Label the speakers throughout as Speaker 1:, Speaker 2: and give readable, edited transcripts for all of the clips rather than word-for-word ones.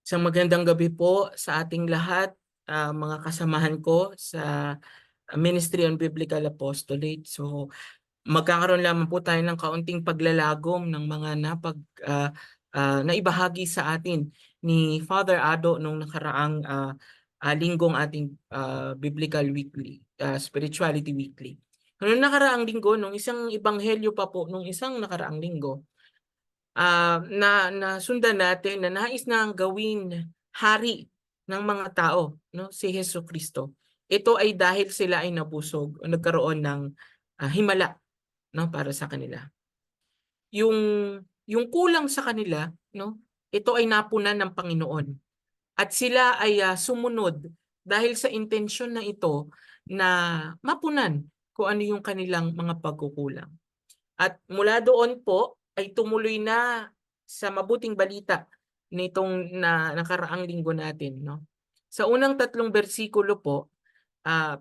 Speaker 1: Isang magandang gabi po sa ating lahat, mga kasamahan ko sa Ministry on Biblical Apostolate. So, magkakaroon lamang po tayo ng kaunting paglalagom ng mga ah, naibahagi sa atin ni Father Ado nung nakaraang linggong ating Biblical Weekly, Spirituality Weekly. Noong nakaraang linggo, nung isang ebanghelyo pa po, nung isang nakaraang linggo, nasundan natin na nais nang gawin hari ng mga tao, no, si Jesucristo. Ito ay dahil sila ay nabusog o nagkaroon ng himala, no, para sa kanila. Yung yung kulang sa kanila, no, ito ay napunan ng Panginoon. At sila ay sumunod dahil sa intensyon na ito na mapunan kung ano yung kanilang mga pagkukulang. At mula doon po ay tumuloy na sa mabuting balita nitong nakaraang linggo natin, no? Sa unang tatlong bersikulo po,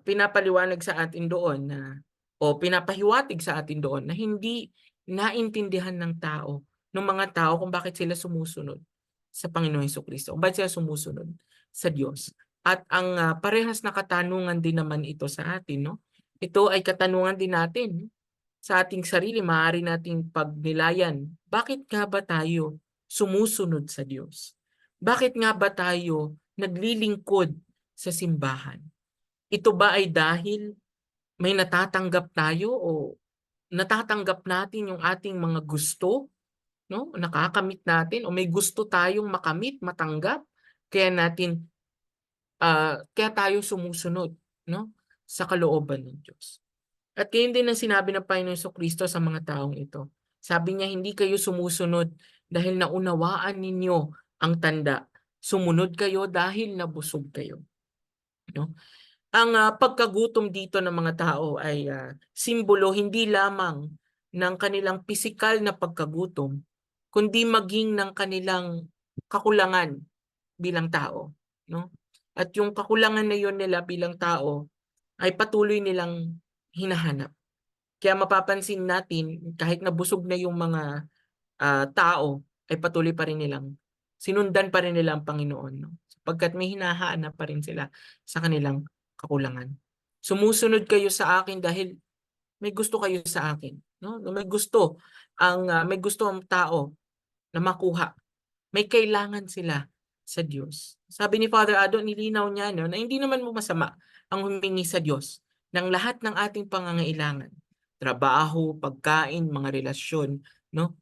Speaker 1: pinapaliwanag sa atin doon na o pinapahiwatig sa atin doon na hindi naintindihan ng mga tao kung bakit sila sumusunod sa Panginoong Hesukristo, kung bakit sila sumusunod sa Diyos. At ang parehas na katanungan din naman ito sa atin, no? Ito ay katanungan din natin sa ating sarili, maaari nating pagnilayan. Bakit nga ba tayo sumusunod sa Diyos? Bakit nga ba tayo naglilingkod sa simbahan? Ito ba ay dahil may natatanggap tayo o natatanggap natin yung ating mga gusto, no? Nakakamit natin o may gusto tayong makamit, matanggap, kaya tayo sumusunod, no? Sa kalooban ng Diyos. At gayon din ang sinabi ng Panginoon Jesucristo sa mga taong ito. Sabi niya, hindi kayo sumusunod dahil naunawaan ninyo ang tanda. Sumunod kayo dahil nabusog kayo. No? Ang pagkagutom dito ng mga tao ay simbolo hindi lamang ng kanilang pisikal na pagkagutom, kundi maging ng kanilang kakulangan bilang tao. No? At yung kakulangan na yun nila bilang tao ay patuloy nilang hinahanap. Kaya mapapansin natin kahit nabusog na yung mga tao ay patuloy pa rin nilang sinundan pa rin nila ang Panginoon, no? Sapagkat may hinahanap pa rin sila sa kanilang kakulangan. Sumusunod kayo sa akin dahil may gusto kayo sa akin, no? May gusto ang tao na makuha. May kailangan sila sa Diyos. Sabi ni Father Ado, nilinaw niya, no, na hindi naman mo masama ang humingi sa Diyos ng lahat ng ating pangangailangan. Trabaho, pagkain, mga relasyon, no?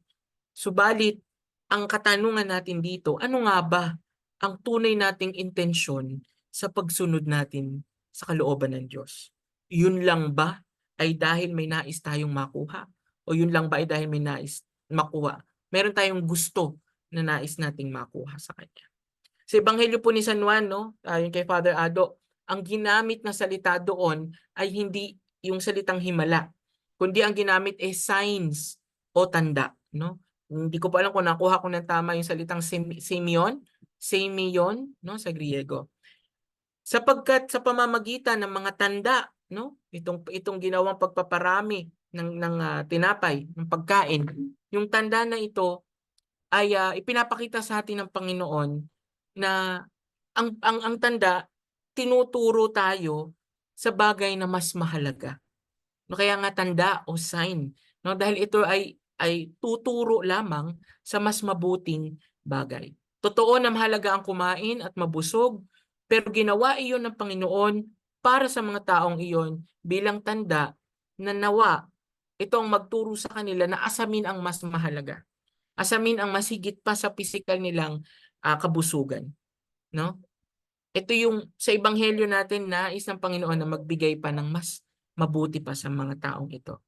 Speaker 1: Subalit, ang katanungan natin dito, ano nga ba ang tunay nating intensyon sa pagsunod natin sa kalooban ng Diyos? Yun lang ba ay dahil may nais tayong makuha? O yun lang ba ay dahil may nais makuha? Meron tayong gusto na nais nating makuha sa Kanya. Sa Ebanghelyo po ni San Juan, no, ayon kay Father Ado, ang ginamit na salita doon ay hindi yung salitang himala, kundi ang ginamit ay signs o tanda, no? Hindi ko pa alam kung nakuha ko ng tama yung salitang semeion, no, sa Griego. Sapagkat sa pamamagitan ng mga tanda, no, itong ginawang pagpaparami ng tinapay, ng pagkain, yung tanda na ito ay ipinapakita sa atin ng Panginoon na ang tanda tinuturo tayo sa bagay na mas mahalaga. No, kaya nga tanda o sign, no, dahil ito ay tuturo lamang sa mas mabuting bagay. Totoo na mahalaga ang kumain at mabusog, pero ginawa iyon ng Panginoon para sa mga taong iyon bilang tanda na nawa itong magturo sa kanila na asamin ang mas mahalaga. Asamin ang mas higit pa sa pisikal nilang kabusugan, no? Ito yung sa ebanghelyo natin na isang Panginoon na magbigay pa ng mas mabuti pa sa mga taong ito.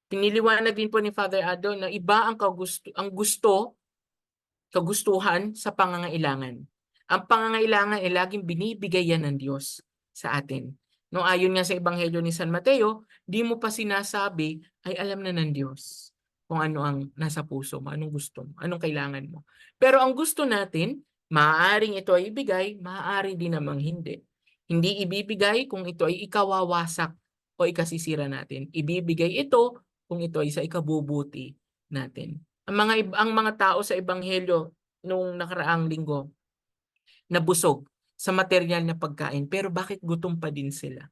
Speaker 1: Piniliwanag din po ni Father Ado na iba ang kagustuhan sa pangangailangan. Ang pangangailangan ay laging binibigay yan ng Diyos sa atin. No, ayon nga sa ebanghelyo ni San Mateo, di mo pa sinasabi ay alam na ng Diyos kung ano ang nasa puso mo, anong gusto mo, anong kailangan mo. Pero ang gusto natin, maaaring ito ay ibigay, maaari din namang hindi. Hindi ibibigay kung ito ay ikawawasak o ikasisira natin. Ibibigay ito kung ito ay sa ikabubuti natin. Ang mga tao sa ebanghelyo nung nakaraang linggo nabusog sa material na pagkain, pero bakit gutom pa din sila?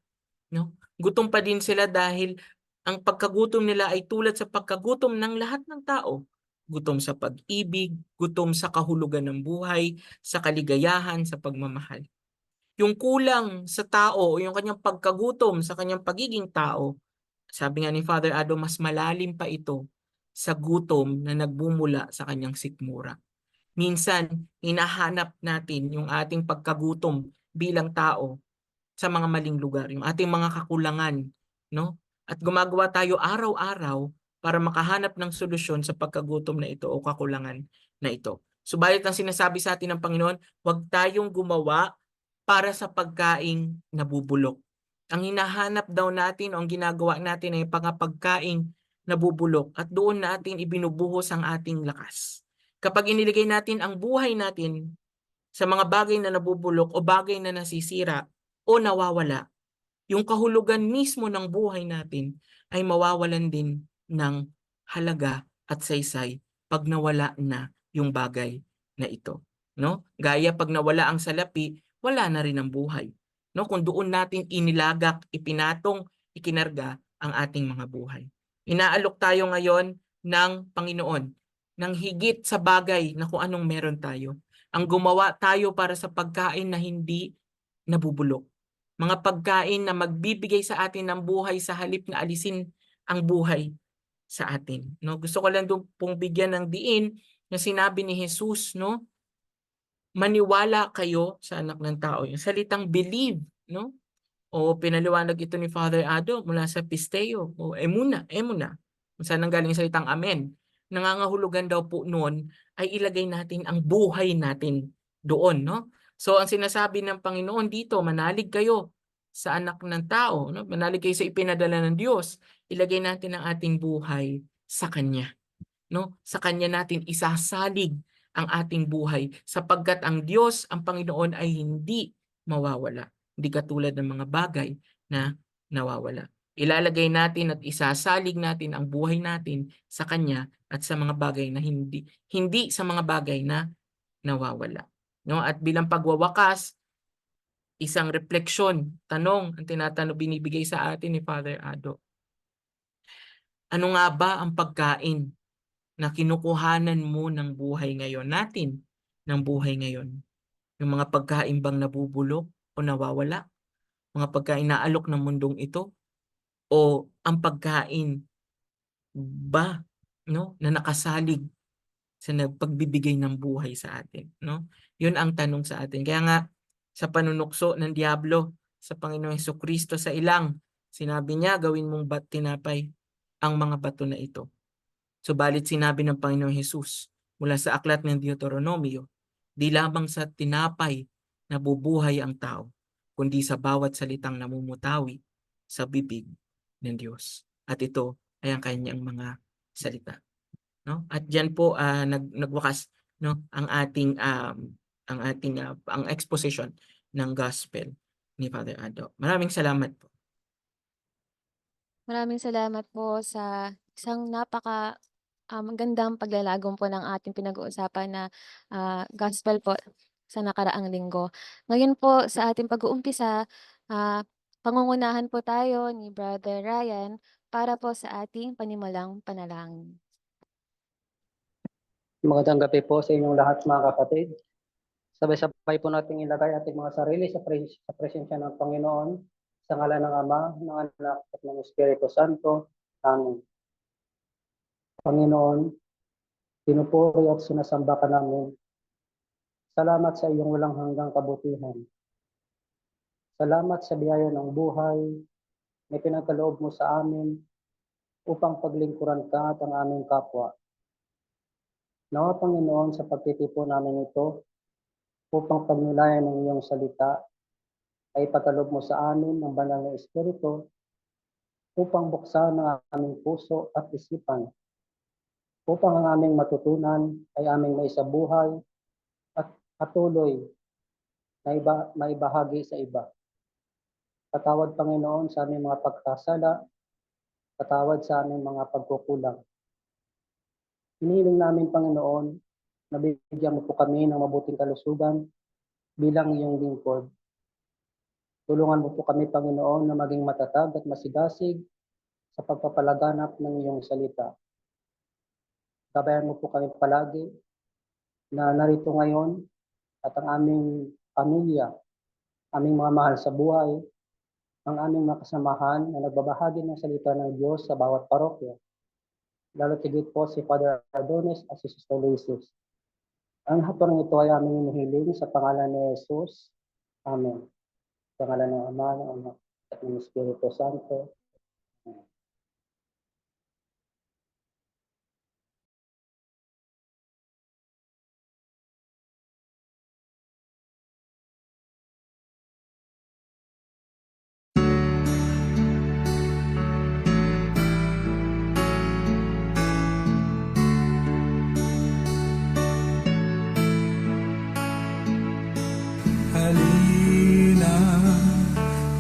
Speaker 1: No? Gutom pa din sila dahil ang pagkagutom nila ay tulad sa pagkagutom ng lahat ng tao. Gutom sa pag-ibig, gutom sa kahulugan ng buhay, sa kaligayahan, sa pagmamahal. Yung kulang sa tao o yung kanyang pagkagutom sa kanyang pagiging tao, sabi nga ni Father Ado, mas malalim pa ito sa gutom na nagbumula sa kanyang sikmura. Minsan, hinahanap natin yung ating pagkagutom bilang tao sa mga maling lugar, yung ating mga kakulangan, no? At gumagawa tayo araw-araw para makahanap ng solusyon sa pagkagutom na ito o kakulangan na ito. Subalit ang sinasabi sa atin ng Panginoon, huwag tayong gumawa para sa pagkaing nabubulok. Ang hinahanap daw natin o ang ginagawa natin ay pagkaing nabubulok at doon natin ibinubuhos ang ating lakas. Kapag iniligay natin ang buhay natin sa mga bagay na nabubulok o bagay na nasisira o nawawala, yung kahulugan mismo ng buhay natin ay mawawalan din ng halaga at saysay pag nawala na yung bagay na ito. No? Gaya pag nawala ang salapi, wala na rin ang buhay. No? Kung doon natin inilagak, ipinatong, ikinarga ang ating mga buhay. Inaalok tayo ngayon ng Panginoon ng higit sa bagay na kung anong meron tayo. Ang gumawa tayo para sa pagkain na hindi nabubulok. Mga pagkain na magbibigay sa atin ng buhay sa halip na alisin ang buhay sa atin. No? Gusto ko lang doon pong bigyan ng diin na sinabi ni Jesus, no? Maniwala kayo sa anak ng tao. Yung salitang believe, no? O pinaliwanag ito ni Father Ado mula sa Pisteo o emuna. Kung saan nanggaling yung salitang amen. Nangangahulugan daw po noon ay ilagay natin ang buhay natin doon, no? So ang sinasabi ng Panginoon dito, manalig kayo sa anak ng tao, no? Manalig kayo sa ipinadala ng Diyos. Ilagay natin ang ating buhay sa Kanya, no? Sa Kanya natin isasalig ang ating buhay sapagkat ang Diyos, ang Panginoon ay hindi mawawala. Hindi katulad ng mga bagay na nawawala. Ilalagay natin at isasalig natin ang buhay natin sa Kanya at sa mga bagay na hindi sa mga bagay na nawawala. No? At bilang pagwawakas, isang refleksyon, tanong ang binibigay sa atin ni Father Ado. Ano nga ba ang pagkain na kinukuhanan mo ng buhay ngayon natin, ng buhay ngayon? Yung mga pagkain bang nabubulok o nawawala? Mga pagkain na alok ng mundong ito? O ang pagkain ba, no, na nakasalig sa pagbibigay ng buhay sa atin, no? Yun ang tanong sa atin. Kaya nga sa panunukso ng Diablo sa Panginoong Hesukristo sa ilang, sinabi niya, gawin mong tinapay ang mga bato na ito. Subalit sinabi ng Panginoong Hesus mula sa aklat ng Deuteronomio, di lamang sa tinapay nabubuhay ang tao, kundi sa bawat salitang namumutawi sa bibig ng Diyos. At ito ay ang kanyang mga salita. No? At diyan po nagwakas, no, ang ating ang exposition ng gospel ni Father Ado. Maraming salamat po.
Speaker 2: Maraming salamat po sa isang magandang paglalagom po ng ating pinag-uusapan na gospel po sa nakaraang linggo. Ngayon po sa ating pag-uumpisa, pangungunahan po tayo ni Brother Ryan para po sa ating panimulang panalangin.
Speaker 3: Magandang gabi po sa inyong lahat mga kapatid. Sabay-sabay po nating ilagay ating mga sarili sa presensya ng Panginoon sa ngalan ng Ama, ng Anak at ng Espiritu Santo. Amen. Panginoon, pinupuri at sinasamba ka namin. Salamat sa iyong walang hanggang kabutihan. Salamat sa biyaya ng buhay na pinagkaloob mo sa amin upang paglingkuran ka at ang aming kapwa. Nawa Panginoon, sa pagtitipon namin ito, upang pagnilayan ng iyong salita, ay patalob mo sa amin ng banal na Espiritu upang buksan ang aming puso at isipan, upang ang aming matutunan ay aming maisabuhay at patuloy na maibahagi sa iba. Patawad Panginoon sa aming mga pagkasala, patawad sa aming mga pagkukulang. Hinihiling namin Panginoon na bigyan mo po kami ng mabuting kalusugan bilang iyong lingkod. Tulungan mo po kami, Panginoon, na maging matatag at masigasig sa pagpapalaganap ng iyong salita. Gabayan mo po kami palagi na narito ngayon at ang aming pamilya, aming mga mahal sa buhay, ang aming mga kasamahan na nagbabahagi ng salita ng Diyos sa bawat parokya. Lalo tigit po si Father Adonis at si Sister Lacey. Ang hatong ito ay aming inihiling sa pangalan ni Jesus. Amen. Sa pangalan ng Ama, ng Anak, at ng Espiritu Santo. Amen.
Speaker 4: Halina,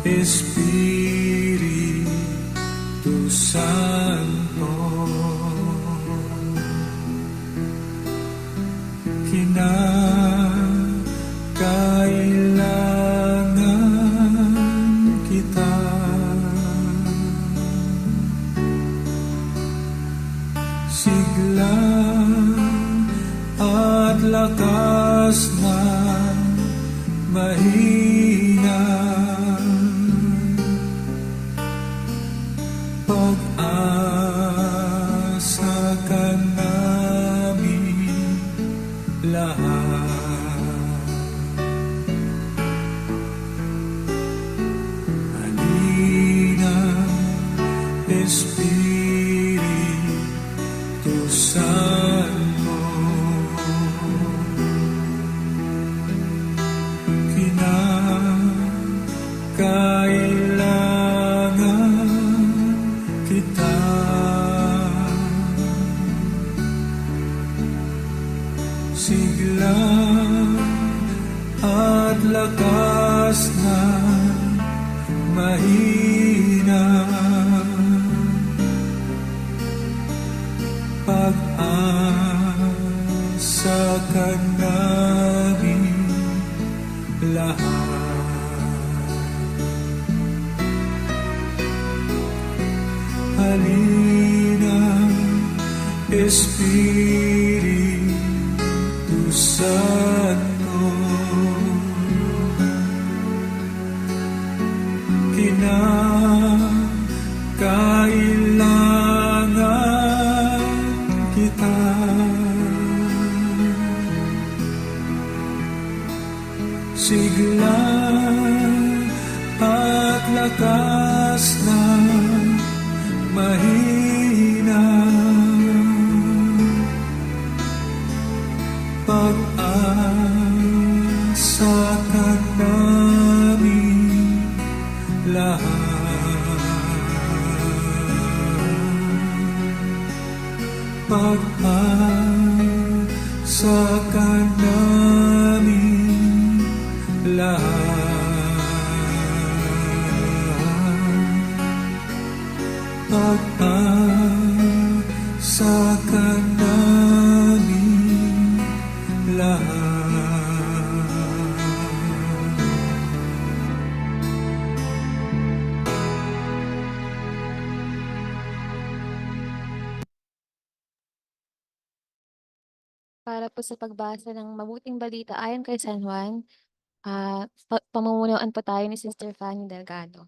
Speaker 4: Espiritu Santo, kinakailangan kita. Sigla at lakas ng mahina, pag-asa ka namin lahat. Halina, Espiritu Santo, kailangan kita. Sigla at lakas na mahina, pag-asa ka namin lahat. Halina, Espiritu Santo, kinakailangan kita. Sigla at lakas na mahina, pag-asa ka namin lahat. Pag-asa ka namin lahat. Pag-asa ka namin lahat.
Speaker 2: Para po sa pagbasa ng mabuting balita ayon kay San Juan, pamumunuan po tayo ni Sister Fanny Delgado.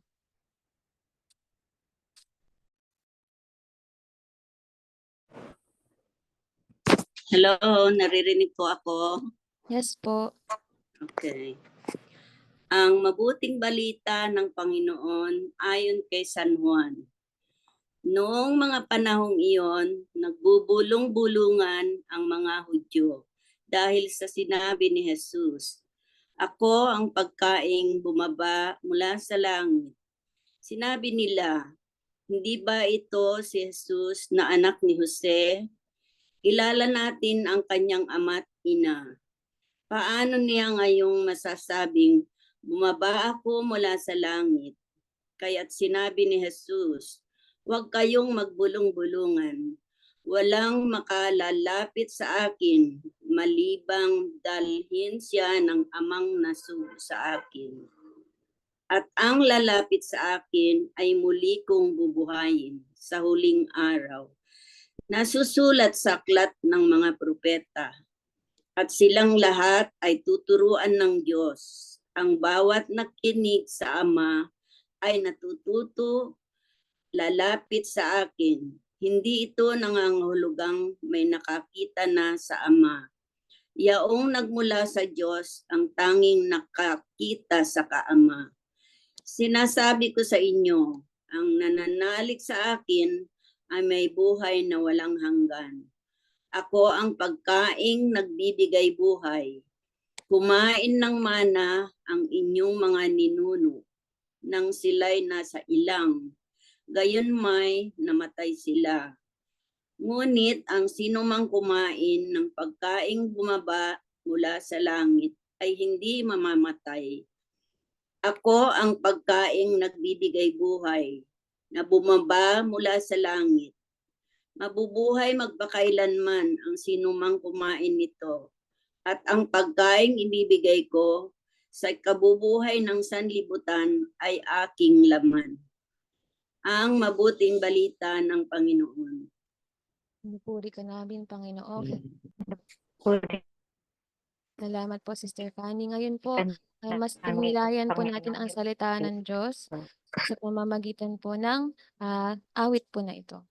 Speaker 5: Hello, naririnig po ako.
Speaker 2: Yes po.
Speaker 5: Okay. Ang mabuting balita ng Panginoon ayon kay San Juan. Noong mga panahong iyon, nagbubulong-bulungan ang mga Hudyo dahil sa sinabi ni Jesus, "Ako ang pagkaing bumaba mula sa langit." Sinabi nila, "Hindi ba ito si Jesus na anak ni Jose? Kilala natin ang kanyang ama't ina. Paano niya ngayong masasabing, 'Bumaba ako mula sa langit'?" Kaya't sinabi ni Jesus, "Huwag kayong magbulong-bulungan. Walang makalalapit sa akin malibang dalhin siya ng amang nasugo sa akin. At ang lalapit sa akin ay muli kong bubuhayin sa huling araw. Nasusulat sa aklat ng mga propeta. At silang lahat ay tuturuan ng Diyos. Ang bawat nakinig sa Ama ay natututo, lalapit sa akin. Hindi ito nangangahulugang may nakakita na sa Ama. Yaong nagmula sa Diyos ang tanging nakakita sa Kaama. Sinasabi ko sa inyo, ang nananalig sa akin ay may buhay na walang hanggan. Ako ang pagkaing nagbibigay buhay. Kumain ng mana ang inyong mga ninuno nang sila'y nasa ilang. Gayon may namatay sila. Ngunit ang sinumang kumain ng pagkaing bumaba mula sa langit ay hindi mamamatay. Ako ang pagkaing nagbibigay buhay na bumaba mula sa langit. Mabubuhay magpakailanman ang sinumang kumain nito. At ang pagkaing ibibigay ko sa kabubuhay ng sanlibutan ay aking laman. Ang mabuting balita ng Panginoon.
Speaker 2: Pinupuri ka namin, Panginoon. Salamat po, Sister Fanny. Ngayon po, ay mas pinilayan po natin ang salita ng Diyos sa pamamagitan po ng awit po na ito.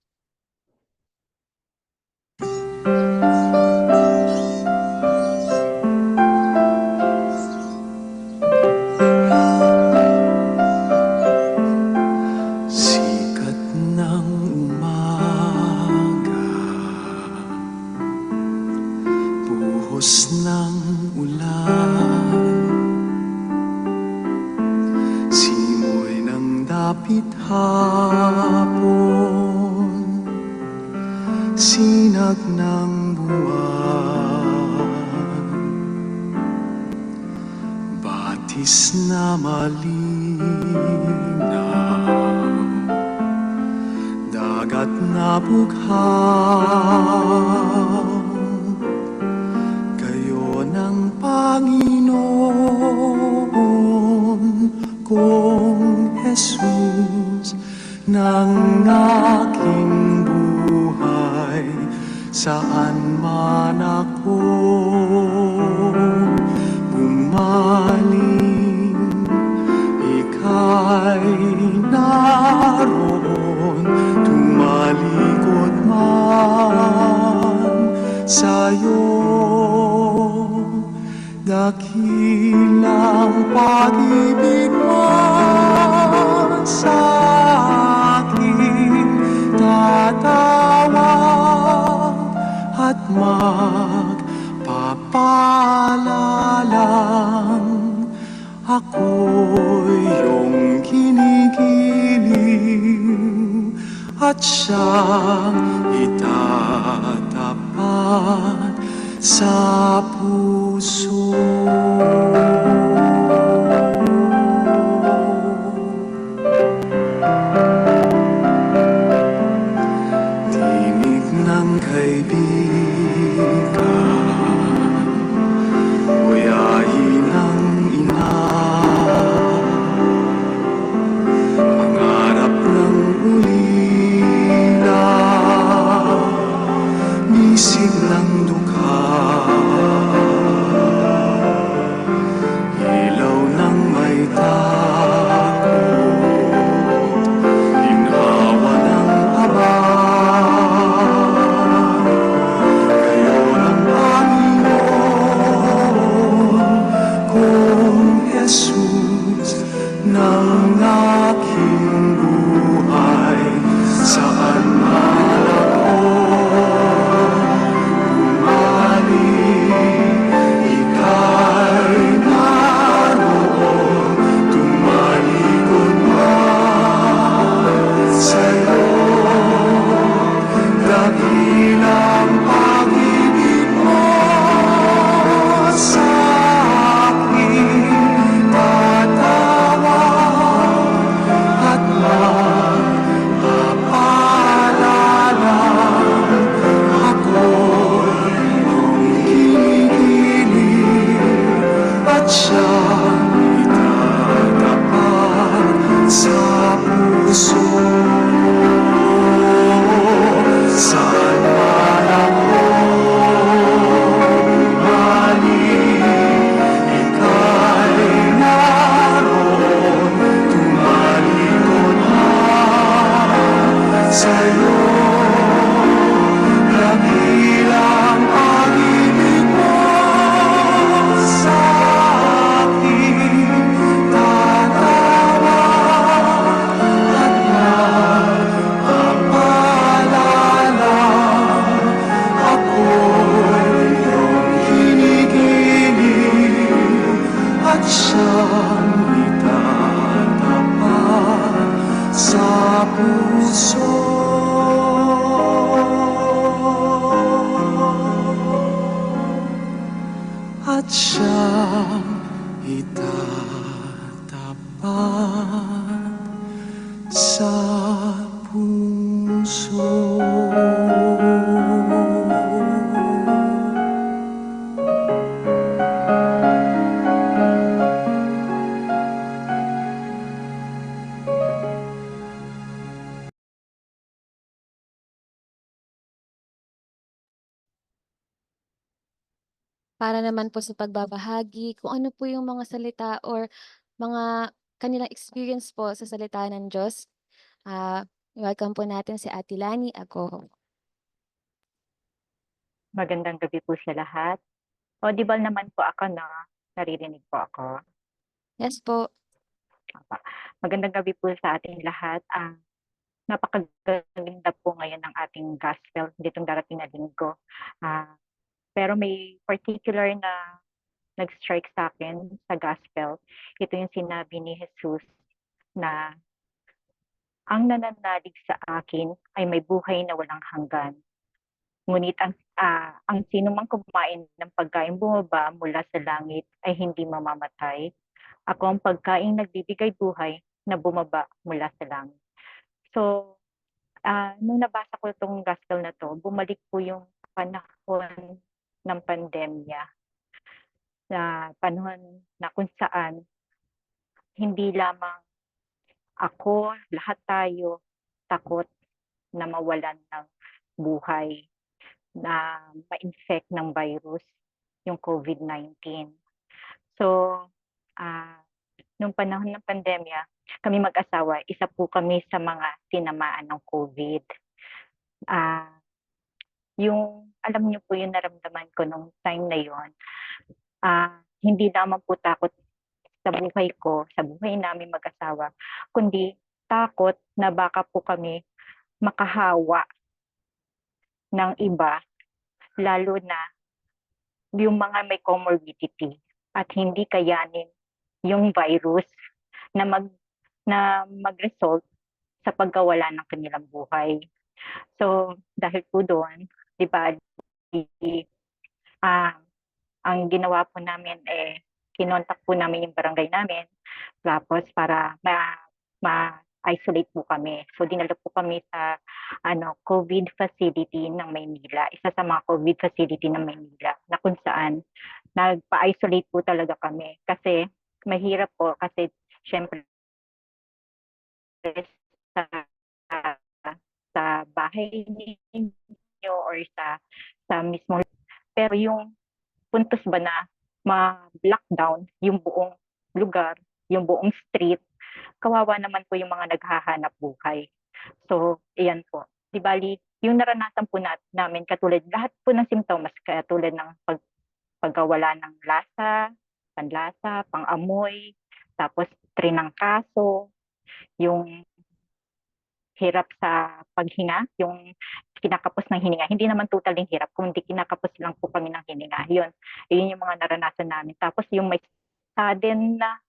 Speaker 4: Sikat ng umaga, buhos ng ulan, simoy ng dapit hapon, sinag ng buwan, batis na malinaw, dagat na bughaw, kayo ng Panginoon kong Jesus ng aking buhay, saan man ako bumaling, ika'y naroon, tumalikod man sa'yo. Dakilang pag-ibig mo sa akin tatawag at magpapalalang ako'y iyong kinikiling at siyang itatapat sa puso. Tinig ng kaibigan, uyahin ng ina, pangarap ng ulila, bisig ng dukha, at siyang itatapat sa puso.
Speaker 2: Para naman po sa pagbabahagi kung ano po yung mga salita or mga kanilang experience po sa salita ng Diyos. Welcome po natin si Ate Lani Agoho.
Speaker 6: Magandang gabi po sa lahat. Audible naman po ako na naririnig po ako.
Speaker 2: Yes po.
Speaker 6: Apa. Magandang gabi po sa ating lahat. Napakaganda po ngayon ng ating gospel ditong darating na linggo. Pero may particular na nag-strike sa akin sa gospel. Ito yung sinabi ni Jesus na ang nananalig sa akin ay may buhay na walang hanggan. Ngunit ang sino mang kumain ng pagkain bumaba mula sa langit ay hindi mamamatay. Ako ang pagkain nagbibigay buhay na bumaba mula sa langit. So, nung nabasa ko itong gospel na to, bumalik po yung panahon ng pandemya. Na panahon na kung saan hindi lamang ako, lahat tayo takot na mawalan ng buhay, na ma-infect ng virus, yung COVID-19. So, nung panahon ng pandemya, kami mag-asawa, isa po kami sa mga tinamaan ng COVID. Alam niyo po yung naramdaman ko nung time na yon. Hindi naman po takot sa buhay ko, sa buhay namin mag-asawa, kundi takot na baka po kami makahawa ng iba, lalo na yung mga may comorbidity at hindi kayanin yung virus na mag-result sa pagkawala ng kanilang buhay. So, dahil po doon, di ba, ang ginawa po namin kinontak po namin yung barangay namin, tapos para ma-isolate po kami. So dinala po kami sa COVID facility ng Maynila, isa sa mga COVID facility ng Maynila, na kung saan nagpa-isolate po talaga kami. Kasi mahirap po, kasi syempre sa bahay ninyo or sa mismo. Pero yung puntos ba na ma-lockdown yung buong lugar, yung buong street, kawawa naman po yung mga naghahanap buhay. So, iyan po. Di bali, yung naranasan po namin, katulad lahat po ng simptomas, katulad ng pagkawala ng lasa, panlasa, pang-amoy, tapos trinangkaso, yung hirap sa paghinga, yung kinakapos ng hininga. Hindi naman totaling hirap, kundi kinakapos lang po kami ng hininga. Yun yung mga naranasan namin. Tapos yung may sudden na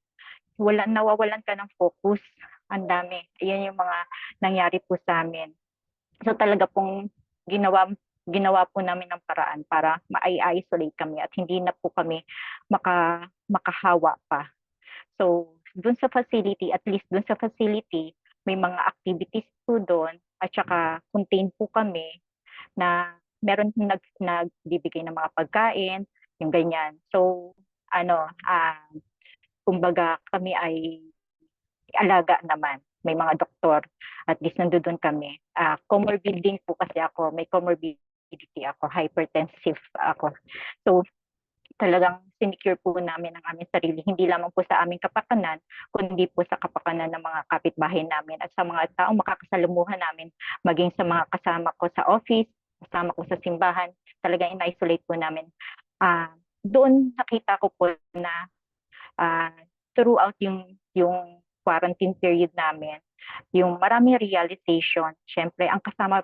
Speaker 6: nawawalan ka ng focus, ang dami. Yun yung mga nangyari po sa amin. So talaga pong ginawa po namin ng paraan para ma-isolate kami at hindi na po kami makahawa pa. So dun sa facility, at least dun sa facility, may mga activities po doon at saka contained po kami na meron nagbibigay ng mga pagkain, yung ganyan. So, kumbaga kami ay alaga naman. May mga doktor, at least nandoon kami. Comorbid din po kasi ako, may comorbidity ako, hypertensive ako. So, talagang sinicure po namin ang aming sarili, hindi lamang po sa aming kapakanan, kundi po sa kapakanan ng mga kapitbahay namin at sa mga taong makakasalamuhan namin, maging sa mga kasama ko sa office, kasama ko sa simbahan, talagang in-isolate po namin. Doon nakita ko po na throughout yung quarantine period namin, yung maraming realization, syempre ang kasama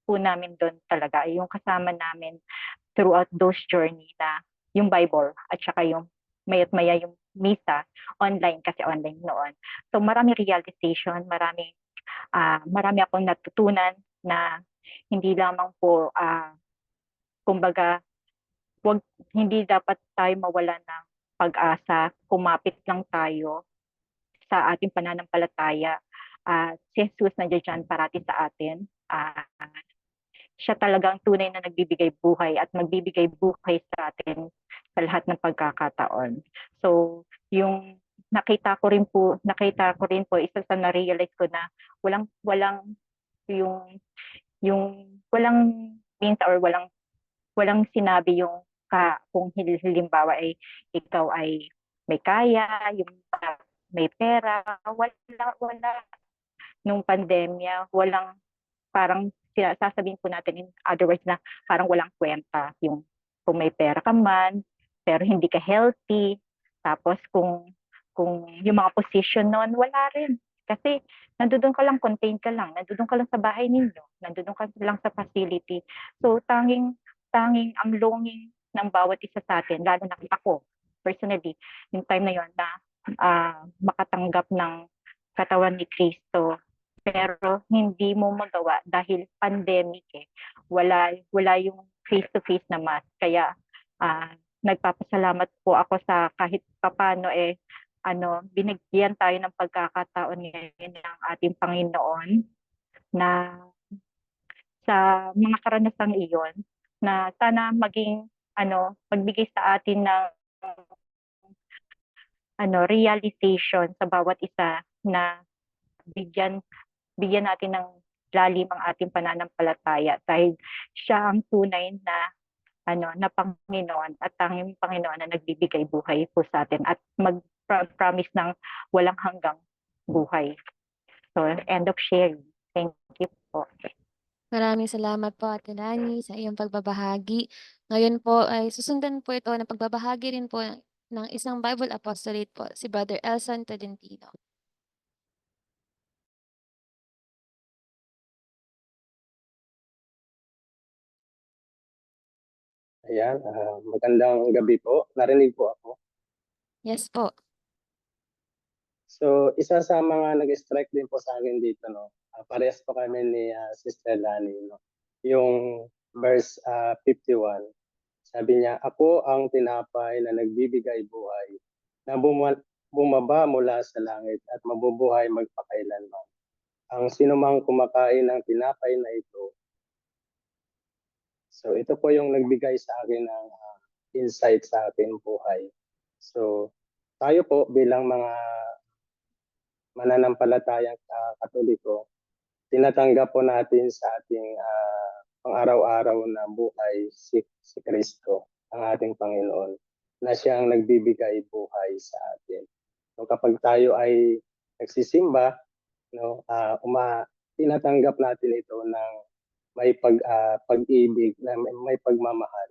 Speaker 6: po namin doon talaga, yung kasama namin throughout those journey na yung Bible at saka yung maya't maya yung misa online, kasi online noon. So marami realization, marami akong natutunan na hindi lamang po kumbaga hindi dapat tayo mawala ng pag-asa, kumapit lang tayo sa ating pananampalataya. Si Jesus nandiyan dyan parati sa atin. Siya talagang tunay na nagbibigay buhay at magbibigay buhay sa atin sa lahat ng pagkakataon. So, yung nakita ko rin po isa sa na-realize ko na walang yung walang means or walang sinabi yung kung halimbawa ay ikaw ay may kaya, yung may pera, wala nung pandemya, walang parang sasabihin po natin in other words na parang walang kwenta yung kung may pera ka man, pero hindi ka healthy, tapos kung yung mga position noon, wala rin. Kasi nandoon ka lang, contained ka lang, nandoon ka lang sa bahay ninyo, nandoon ka lang sa facility. So tanging ang longing ng bawat isa sa atin, lalo na ako, personally, yung time na yon na makatanggap ng katawan ni Kristo, pero hindi mo magawa dahil pandemic eh. Wala yung face-to-face na mass. Kaya nagpapasalamat po ako sa kahit papano binigyan tayo ng pagkakataon ngayon ng ating Panginoon na sa mga karanasang iyon na sana magbigay sa atin ng realization sa bawat isa na bigyan natin ng lalim ang ating pananampalataya dahil siya ang tunay na na Panginoon at tanging Panginoon na nagbibigay buhay po sa atin at mag-promise ng walang hanggang buhay. So, end of sharing. Thank you po.
Speaker 2: Maraming salamat po, Ate Lani, sa iyong pagbabahagi. Ngayon po ay susundan po ito ng pagbabahagi rin po ng isang Bible apostolate po, si Brother Elson Tolentino.
Speaker 7: Ayan, magandang gabi po. Narinig po ako.
Speaker 2: Yes po.
Speaker 7: So, isa sa mga nag-strike din po sa akin dito, no? Parehas po kami ni Sister Lani, no? Yung verse 51. Sabi niya, ako ang tinapay na nagbibigay buhay, na bumaba mula sa langit at mabubuhay magpakailanman. Ang sinumang kumakain ng tinapay na ito. So, ito po yung nagbigay sa akin ng insight sa aking buhay. So, tayo po bilang mga mananampalatayang Katoliko, tinatanggap po natin sa ating pang-araw-araw na buhay si Kristo, ang ating Panginoon, na siyang nagbibigay buhay sa atin. So, kapag tayo ay nagsisimba, no, tinatanggap natin ito ng may pag-ibig, may pagmamahal,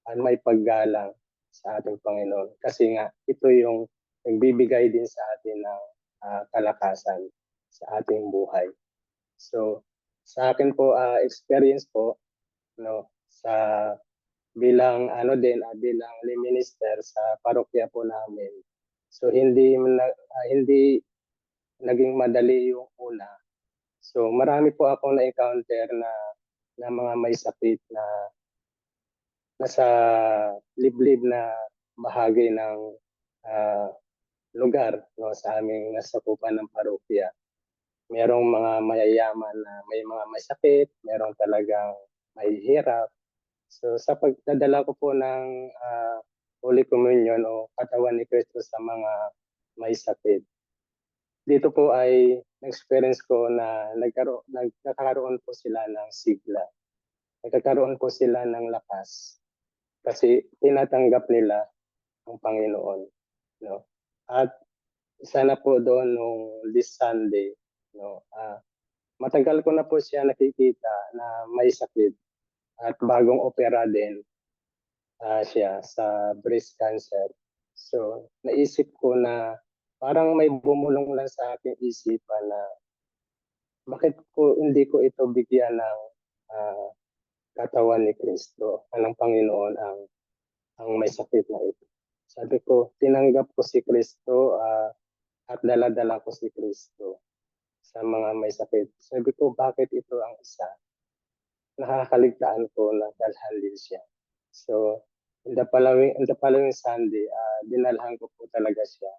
Speaker 7: at may paggalang sa ating Panginoon. Kasi nga, ito yung nagbibigay din sa atin ng kalakasan sa ating buhay. So, sa akin po, experience po, no, sa bilang bilang minister sa parokya po namin. So, hindi naging madali yung una. So, marami po akong na-encounter na mga may sakit na nasa liblib na bahagi ng lugar, no, sa aming nasakupan ng parokya. Merong mga mayayaman na may mga may sakit, merong talagang may hirap. So sa pagdadala ko po ng Holy Communion o katawan ni Kristo sa mga may sakit, dito po ay experience ko na nagkakaroon po sila ng sigla. Nagkakaroon po sila ng lakas kasi tinatanggap nila ang Panginoon, no? At isa na po doon nung this Sunday, no, matagal ko na po siya nakikita na may sakit at bagong opera din siya sa breast cancer. So naisip ko na parang may bumulong lang sa aking isipan na bakit hindi ko ito bigyan ng katawan ni Kristo, ng Panginoon ang may sakit na ito. Sabi ko, tinanggap ko si Kristo at dala-dala ko si Kristo sa mga may sakit. Sabi ko, bakit ito ang isa? Nakakaligtaan ko na dalhan din siya. So, in the following Sunday, dinalhan ko po talaga siya.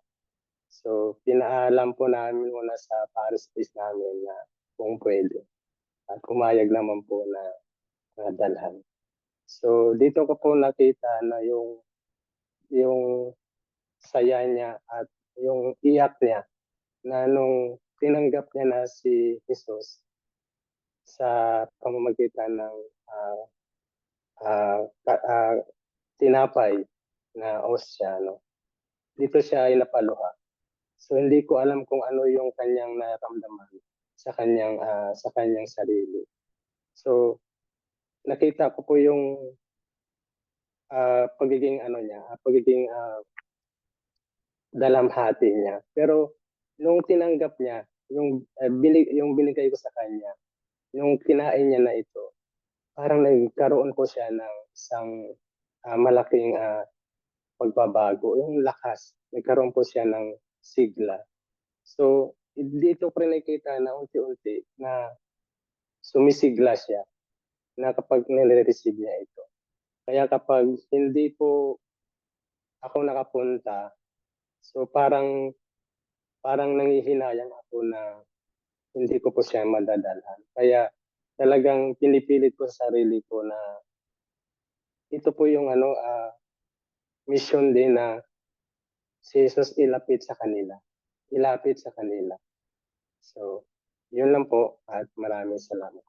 Speaker 7: So, pinaalam po namin muna sa parish priest namin na kung pwede. At pumayag naman po na dalhan. So, dito ko po nakita na yung saya niya at yung iyak niya na nung tinanggap niya na si Jesus sa pamamagitan ng tinapay na osya, no? Dito siya ay napaluha. So hindi ko alam kung ano yung kanyang nararamdaman sa kanyang sarili. So nakita ko po yung pagiging dalamhati niya. Pero nung tinanggap niya, yung binigay ko sa kanya, yung kinain niya na ito, parang nagkaroon po siya ng isang malaking pagbabago, yung lakas. Nagkaroon po siya ng sigla. So, dito ko rin nakita na unti-unti na sumisigla siya na kapag nire-receive niya ito. Kaya kapag hindi po ako nakapunta, so parang nangihinayang ako na hindi ko po siya madadalhan. Kaya talagang pinipilit ko sa sarili ko na ito po yung mission din na si Jesus ilapit sa kanila. So, yun lang po at maraming salamat.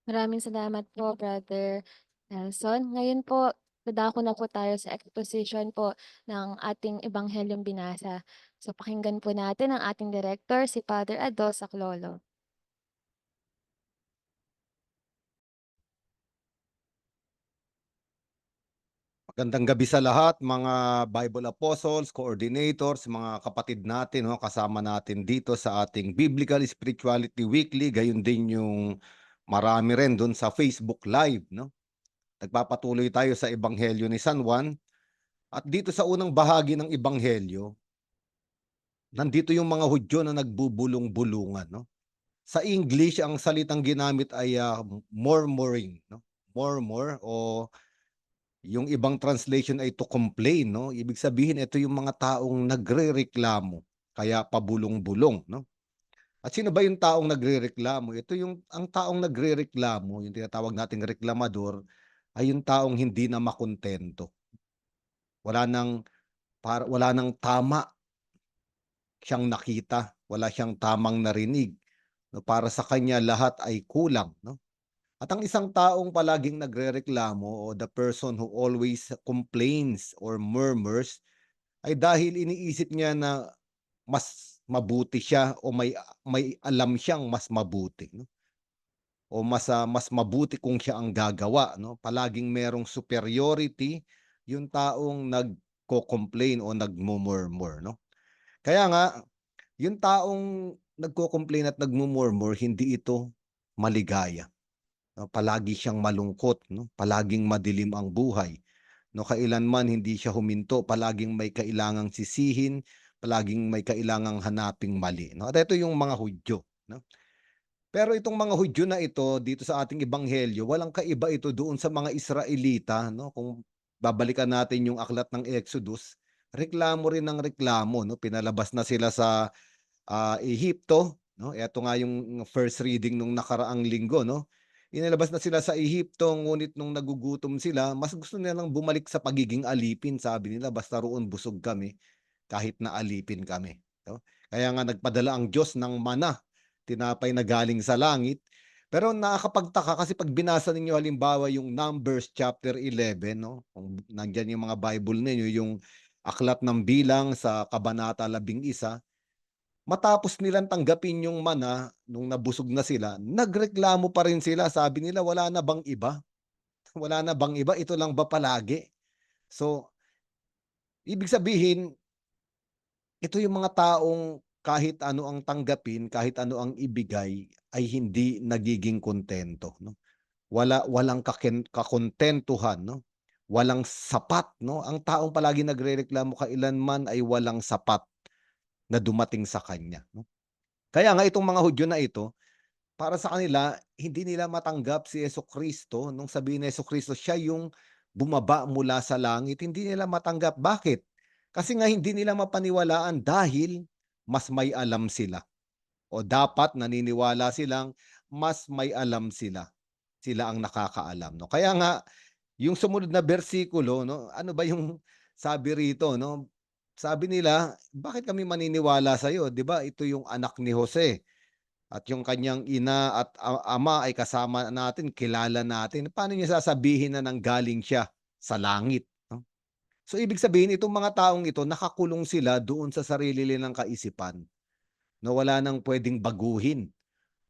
Speaker 2: Maraming salamat po, Brother Nelson. Ngayon po, dadako na po tayo sa exposition po ng ating Ebanghelyong binasa. So, pakinggan po natin ang ating director, si Father Ado Saclolo.
Speaker 8: Magandang gabi sa lahat, mga Bible Apostles, coordinators, mga kapatid natin, no, kasama natin dito sa ating Biblical Spirituality Weekly, gayon din yung marami rin doon sa Facebook Live, no. Nagpapatuloy tayo sa Ebanghelyo ni San Juan at dito sa unang bahagi ng Ebanghelyo, nandito yung mga Hudyo na nagbubulong-bulungan, no. Sa English, ang salitang ginamit ay murmuring, no. Murmur o yung ibang translation ay to complain, no? Ibig sabihin, ito yung mga taong nagrereklamo, kaya pabulong-bulong, no? At sino ba yung taong nagrereklamo? Ito ang taong nagrereklamo, yung tinatawag nating reklamador, ay yung taong hindi na makontento. Wala nang tama siyang nakita, wala siyang tamang narinig. No? Para sa kanya, lahat ay kulang, no? At ang isang taong palaging nagrereklamo o the person who always complains or murmurs ay dahil iniisip niya na mas mabuti siya o may alam siyang mas mabuti, no? O mas mabuti kung siya ang gagawa, no? Palaging merong superiority yung taong nagko-complain o nagmumurmur, no? Kaya nga, yung taong nagko-complain at nagmumurmur, hindi ito maligaya. No, palagi siyang malungkot, no? Palaging madilim ang buhay. No, kailanman hindi siya huminto, palaging may kailangang sisihin, palaging may kailangang hanaping mali, no? At ito yung mga Hudyo, no? Pero itong mga Hudyo na ito dito sa ating ebanghelyo, walang kaiba ito doon sa mga Israelita, no? Kung babalikan natin yung aklat ng Exodus, reklamo rin ng reklamo, no? Pinalabas na sila sa Ehipto, no? Ito nga yung first reading nung nakaraang linggo, no? Inilabas na sila sa Ehipto, ngunit nung nagugutom sila, mas gusto nilang bumalik sa pagiging alipin. Sabi nila, basta roon busog kami, kahit na alipin kami. No? Kaya nga nagpadala ang Diyos ng mana, tinapay na galing sa langit. Pero nakakapagtaka kasi pag binasa ninyo halimbawa yung Numbers chapter 11, no? Kung nandyan yung mga Bible ninyo, yung aklat ng bilang sa kabanata 11, matapos nilang tanggapin yung mana, nung nabusog na sila, nagreklamo pa rin sila. Sabi nila, wala na bang iba? Wala na bang iba? Ito lang ba palagi? So, ibig sabihin, ito yung mga taong kahit ano ang tanggapin, kahit ano ang ibigay, ay hindi nagiging kontento, no? Walang kakontentuhan, no? Walang sapat, no? Ang taong palagi nagrereklamo kailanman ay walang sapat na dumating sa kanya, no? Kaya nga itong mga Hudyo na ito, para sa kanila, hindi nila matanggap si Jesucristo nung sabihin ni Jesucristo, siya yung bumaba mula sa langit, hindi nila matanggap. Bakit? Kasi nga hindi nila mapaniwalaan dahil mas may alam sila. O dapat naniniwala silang mas may alam sila. Sila ang nakakaalam, no? Kaya nga yung sumunod na bersikulo, no, ano ba yung sabi rito, no? Sabi nila, bakit kami maniniwala sa iyo? 'Di ba? Ito yung anak ni Jose at yung kanyang ina at ama ay kasama natin, kilala natin. Paano niya sasabihin na nanggaling siya sa langit, no? So ibig sabihin itong mga taong ito nakakulong sila doon sa sarili nilang kaisipan na wala nang pwedeng baguhin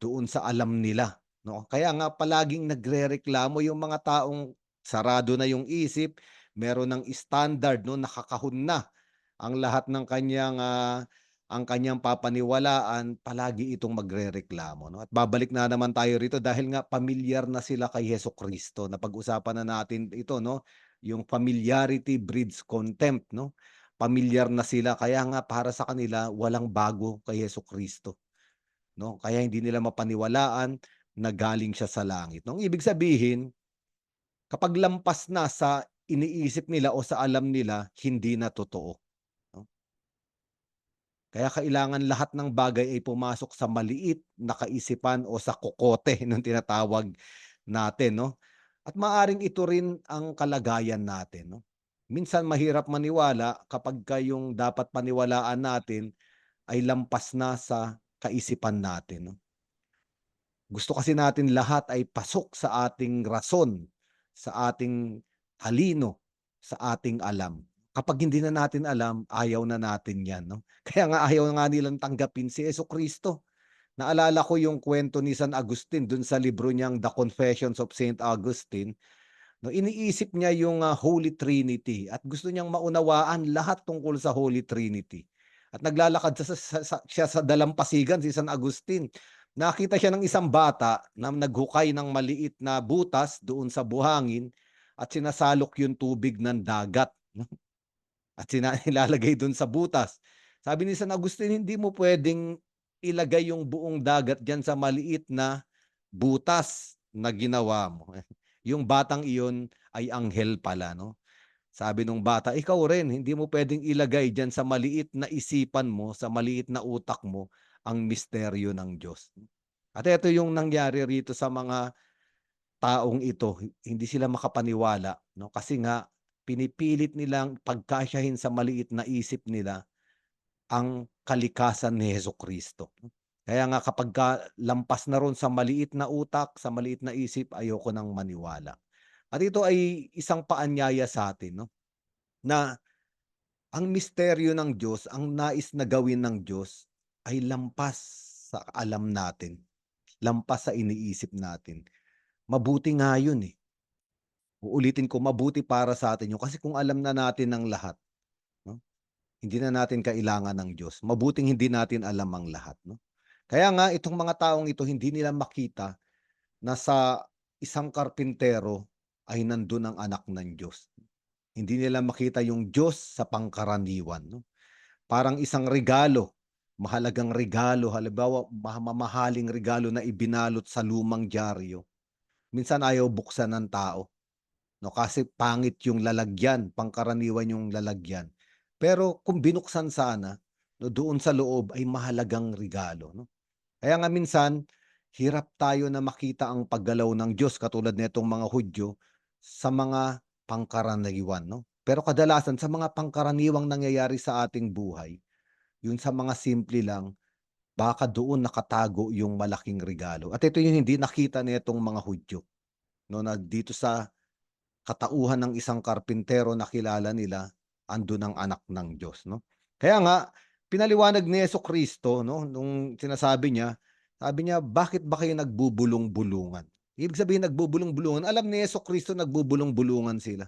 Speaker 8: doon sa alam nila, no? Kaya nga palaging nagrereklamo yung mga taong sarado na yung isip, meron ng standard, no, nakakahon na ang lahat ng ang kanyang papaniwalaan, palagi itong magrereklamo, no? At babalik na naman tayo rito dahil nga pamilyar na sila kay Hesukristo. Napag-usapan na natin ito, no? Yung familiarity breeds contempt, no? Pamilyar na sila kaya nga para sa kanila walang bago kay Hesukristo, no? Kaya hindi nila mapaniwalaan na galing siya sa langit. No? Ang ibig sabihin, kapag lampas na sa iniisip nila o sa alam nila, hindi na totoo, no? Kaya kailangan lahat ng bagay ay pumasok sa maliit na kaisipan o sa kokote nung tinatawag natin, no? At maaring ito rin ang kalagayan natin, no? Minsan mahirap maniwala kapag yung dapat paniwalaan natin ay lampas na sa kaisipan natin, no? Gusto kasi natin lahat ay pasok sa ating rason, sa ating talino, sa ating alam. Kapag hindi na natin alam, ayaw na natin 'yan, no? Kaya nga ayaw nga nilang tanggapin si Jesucristo. Naalala ko yung kwento ni San Agustin dun sa libro niyang The Confessions of Saint Augustine, no, iniisip niya yung, Holy Trinity at gusto niyang maunawaan lahat tungkol sa Holy Trinity. At naglalakad siya sa dalampasigan si San Agustin. Nakita siya ng isang bata na naghukay ng maliit na butas doon sa buhangin at sinasalok yung tubig ng dagat, no, at nilalagay doon sa butas. Sabi ni San Agustin, hindi mo puwedeng ilagay yung buong dagat diyan sa maliit na butas na ginawa mo. Yung batang iyon ay anghel pala, no? Sabi nung bata, ikaw rin, hindi mo puwedeng ilagay diyan sa maliit na isipan mo, sa maliit na utak mo, ang misteryo ng Diyos. At ito yung nangyari rito sa mga taong ito, hindi sila makapaniwala, no? Kasi nga pinipilit nilang pagkasyahin sa maliit na isip nila ang kalikasan ni Jesucristo. Kaya nga kapagka lampas na roon sa maliit na utak, sa maliit na isip, ayoko nang maniwala. At ito ay isang paanyaya sa atin, no, na ang misteryo ng Diyos, ang nais na gawin ng Diyos ay lampas sa alam natin, lampas sa iniisip natin. Mabuti nga yun, eh. Uulitin ko, mabuti para sa atin yun kasi kung alam na natin ang lahat, no, hindi na natin kailangan ng Diyos. Mabuting hindi natin alam ang lahat, no? Kaya nga itong mga taong ito hindi nila makita na sa isang karpintero ay nandun ang anak ng Diyos. Hindi nila makita yung Diyos sa pangkaraniwan, no? Parang isang regalo, mahalagang regalo, halimbawa mamahaling regalo na ibinalot sa lumang dyaryo. Minsan ayaw buksan ng tao, no, kasi pangit yung lalagyan, pangkaraniwan yung lalagyan. Pero kung binuksan sana, no, doon sa loob ay mahalagang regalo, no? Kaya nga minsan, hirap tayo na makita ang paggalaw ng Diyos katulad nitong mga Hudyo sa mga pangkaraniwan, no? Pero kadalasan sa mga pangkaraniwang nangyayari sa ating buhay, yun sa mga simple lang, baka doon nakatago yung malaking regalo. At ito yung hindi nakita nitong mga Hudyo, no, na dito sa katauhan ng isang karpintero na kilala nila, andun ang anak ng Diyos, no? Kaya nga, pinaliwanag ni Jesucristo, no, nung sinasabi niya, sabi niya, bakit ba kayo nagbubulong-bulungan? Ibig sabihin nagbubulong-bulungan, alam ni Jesucristo nagbubulong-bulungan sila,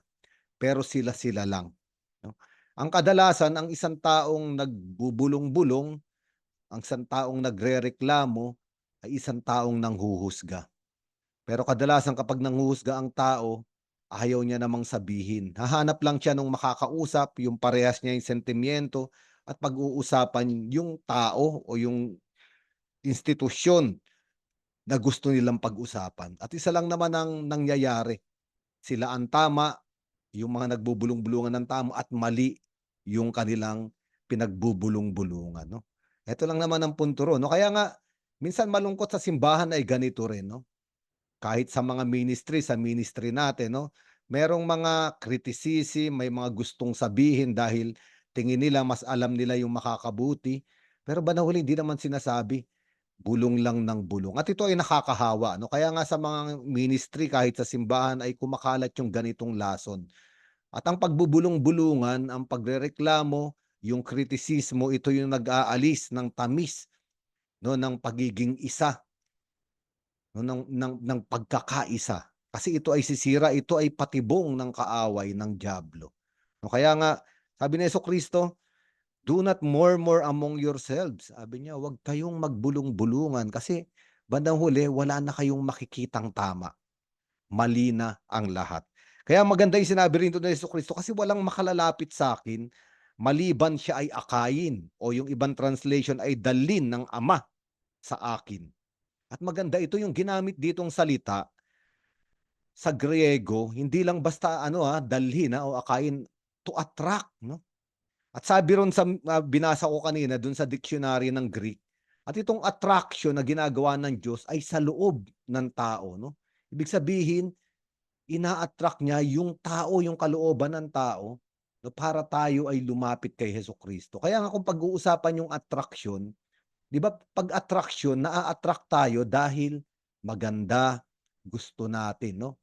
Speaker 8: pero sila-sila lang, no? Ang kadalasan, ang isang taong nagbubulong-bulong, ang isang taong nagrereklamo, ay isang taong nanghuhusga. Pero kadalasan kapag nanghuhusga ang tao, ayaw niya namang sabihin. Hahanap lang siya nung makakausap, yung parehas niya yung sentimiento at pag-uusapan yung tao o yung institusyon na gusto nilang pag-usapan. At isa lang naman ang nangyayari. Sila ang tama, yung mga nagbubulong-bulungan ng tao at mali yung kanilang pinagbubulong-bulungan, no? Ito lang naman ang punto ron, no? Kaya nga minsan malungkot sa simbahan ay ganito rin, no? Kahit sa mga ministry, sa ministry natin, no? Merong mga criticism, may mga gustong sabihin dahil tingin nila mas alam nila yung makakabuti. Pero banahuli hindi naman sinasabi, bulong lang ng bulong. At ito ay nakakahawa, no? Kaya nga sa mga ministry kahit sa simbahan ay kumakalat yung ganitong lason. At ang pagbubulong-bulungan, ang pagrereklamo, yung kritisismo, ito yung nag-aalis ng tamis, no, ng pagiging isa, no, ng pagkakaisa. Kasi ito ay sisira, ito ay patibong ng kaaway ng dyablo. No, kaya nga, sabi ni Jesucristo, do not murmur among yourselves. Sabi niya, huwag kayong magbulong-bulungan kasi bandang huli, wala na kayong makikitang tama. Mali na ang lahat. Kaya maganda yung sinabi rin ni Jesucristo kasi walang makalalapit sa akin maliban siya ay akayin o yung ibang translation ay dalin ng Ama sa akin. At maganda ito yung ginamit ditong salita sa Griego, hindi lang basta dalhin o akayin, to attract, no? At sabi ron sa binasa ko kanina dun sa dictionary ng Greek, at itong attraction na ginagawa ng Diyos ay sa loob ng tao, no? Ibig sabihin, ina-attract niya yung tao, yung kalooban ng tao, no, para tayo ay lumapit kay Jesucristo. Kaya nga kung pag-uusapan yung attraction, di ba pag attraction, na-attract tayo dahil maganda, gusto natin, no?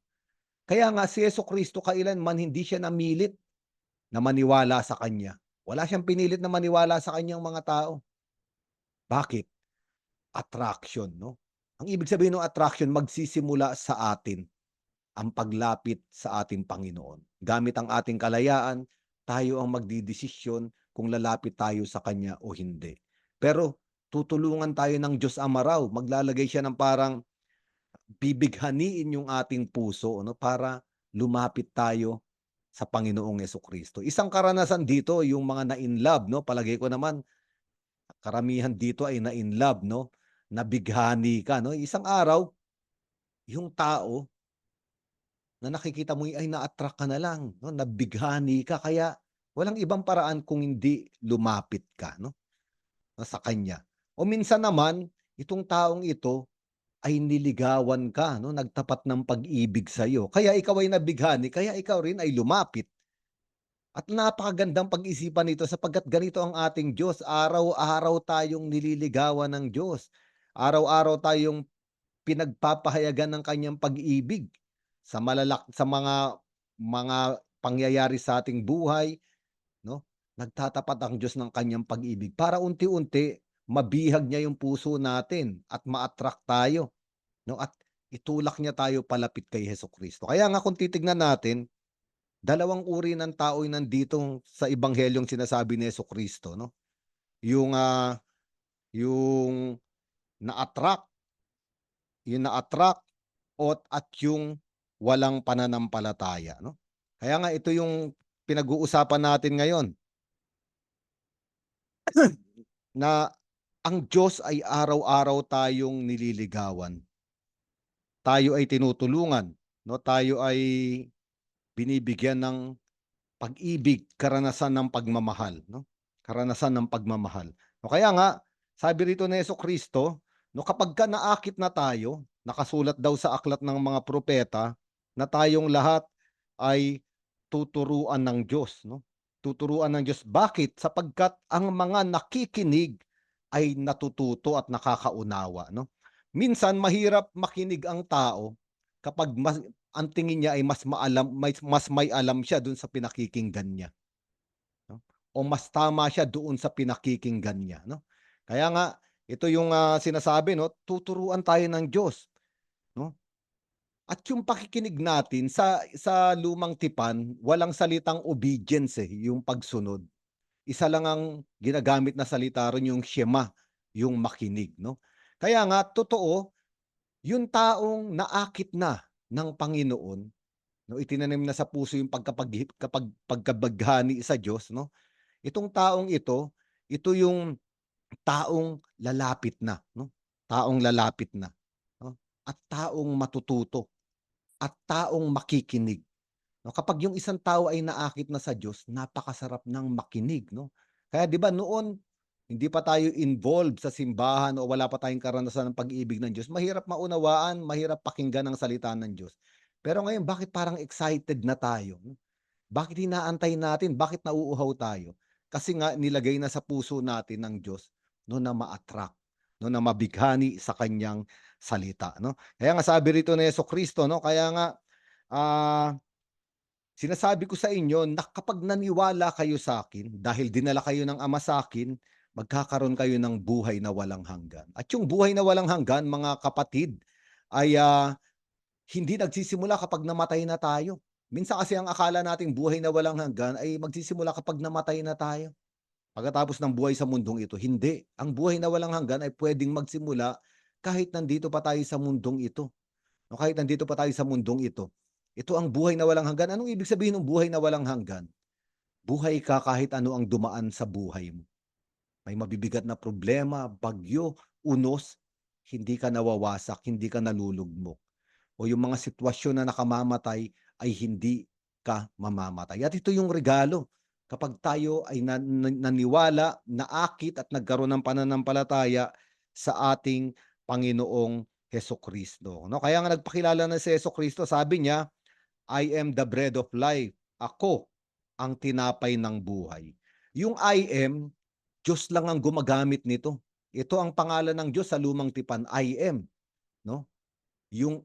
Speaker 8: Kaya nga si Jesucristo kailanman hindi siya namilit na maniwala sa Kanya. Wala siyang pinilit na maniwala sa Kanyang mga tao. Bakit? Attraction, no? Ang ibig sabihin ng attraction, magsisimula sa atin ang paglapit sa ating Panginoon. Gamit ang ating kalayaan, tayo ang magdidesisyon kung lalapit tayo sa Kanya o hindi. Pero tutulungan tayo ng Diyos Ama raw. Maglalagay siya ng parang bibighaniin yung ating puso, no, para lumapit tayo sa Panginoong Jesucristo. Isang karanasan dito yung mga na-in-love, no? Palagay ko naman karamihan dito ay na-in-love, no? Nabighani ka, no? Isang araw yung tao na nakikita mo ay na-attract ka na lang, no? Nabighani ka kaya walang ibang paraan kung hindi lumapit ka, no? Sa kanya. O minsan naman itong taong ito ay niligawan ka, no? Nagtapat ng pag-ibig sa iyo. Kaya ikaw ay nabighani, kaya ikaw rin ay lumapit. At napakagandang pag-isipan nito sapagkat ganito ang ating Diyos. Araw-araw tayong nililigawan ng Diyos. Araw-araw tayong pinagpapahayagan ng kanyang pag-ibig sa sa mga pangyayari sa ating buhay, no? Nagtatapat ang Diyos ng kanyang pag-ibig para unti-unti mabihag niya yung puso natin at ma-attract tayo, no? At itulak niya tayo palapit kay Jesucristo. Kaya nga kung titignan natin, dalawang uri ng tao yung nandito sa ebanghelyong sinasabi ni Jesucristo, no? Yung yung na-attract, at yung walang pananampalataya, no? Kaya nga ito yung pinag-uusapan natin ngayon. Na ang Diyos ay araw-araw tayong nililigawan. Tayo ay tinutulungan, no? Tayo ay binibigyan ng pag-ibig, karanasan ng pagmamahal, no? Karanasan ng pagmamahal. No, kaya nga, sabi rito ni Jesucristo, no, kapag ka naakit na tayo, nakasulat daw sa aklat ng mga propeta na tayong lahat ay tuturuan ng Diyos, no? Tuturuan ng Diyos. Bakit? Sapagkat ang mga nakikinig ay natututo at nakakaunawa, no? Minsan mahirap makinig ang tao kapag ang tingin niya ay mas may alam siya doon sa pinakikinggan niya, no? O mas tama siya doon sa pinakikinggan niya, no? Kaya nga ito yung sinasabi, no, tuturuan tayo ng Diyos, no? At yung pakikinig natin sa lumang tipan, walang salitang obedience yung pagsunod. Isa lang ang ginagamit na salita ron, yung shema, yung makinig, no? Kaya nga totoo, yung taong naakit na ng Panginoon, no, itinanim na sa puso yung pagkabaghani sa Diyos, no? Itong taong ito yung taong lalapit na, no? Taong lalapit na, no? At taong matututo, at taong makikinig. No, kapag yung isang tao ay naakit na sa Diyos, napakasarap ng makinig, no? Kaya 'di ba noon, hindi pa tayo involved sa simbahan o wala pa tayong karanasan ng pag-ibig ng Diyos, mahirap maunawaan, mahirap pakinggan ang salita ng Diyos. Pero ngayon, bakit parang excited na tayo? No? Bakit inaantay natin? Bakit nauuhaw tayo? Kasi nga nilagay na sa puso natin ng Diyos no na ma-attract, no na mabighani sa kanyang salita, no? Kaya nga sabi rito ni Jesucristo, no, kaya nga sinasabi ko sa inyo na kapag naniwala kayo sa akin, dahil dinala kayo ng Ama sa akin, magkakaroon kayo ng buhay na walang hanggan. At yung buhay na walang hanggan, mga kapatid, ay hindi nagsisimula kapag namatay na tayo. Minsan kasi ang akala nating buhay na walang hanggan ay magsisimula kapag namatay na tayo. Pagkatapos ng buhay sa mundong ito, hindi. Ang buhay na walang hanggan ay pwedeng magsimula kahit nandito pa tayo sa mundong ito. No, kahit nandito pa tayo sa mundong ito. Ito ang buhay na walang hanggan. Anong ibig sabihin ng buhay na walang hanggan? Buhay ka kahit ano ang dumaan sa buhay mo. May mabibigat na problema, bagyo, unos, hindi ka nawawasak, hindi ka nalulugmok. O yung mga sitwasyon na nakamamatay ay hindi ka mamamatay. At ito yung regalo. Kapag tayo ay naniwala, naakit at nagkaroon ng pananampalataya sa ating Panginoong Hesukristo. No? Kaya nga nagpakilala na si Hesukristo, sabi niya, I am the bread of life. Ako ang tinapay ng buhay. Yung I am, Diyos lang ang gumagamit nito. Ito ang pangalan ng Diyos sa lumang tipan, I am. No? Yung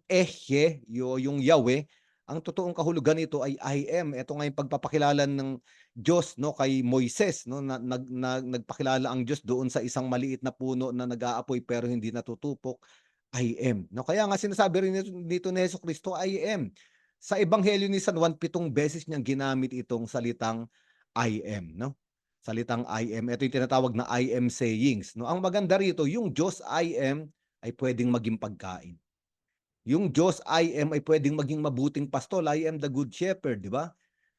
Speaker 8: yung Yahweh, ang totoong kahulugan nito ay I am. Ito nga yung pagpapakilala ng Diyos, no, kay Moises, no, nagpakilala ang Diyos doon sa isang maliit na puno na nag-aapoy pero hindi natutupok. I am. No, kaya nga sinasabi rin dito ni Jesucristo, I am. Sa Ebanghelyo ni San Juan, 7 beses niyang ginamit itong salitang I am, no? Salitang I am. Ito yung tinatawag na I am sayings, no? Ang maganda rito, yung Diyos I am ay pwedeng maging pagkain. Yung Diyos I am ay pwedeng maging mabuting pastol. I am the good shepherd, di ba?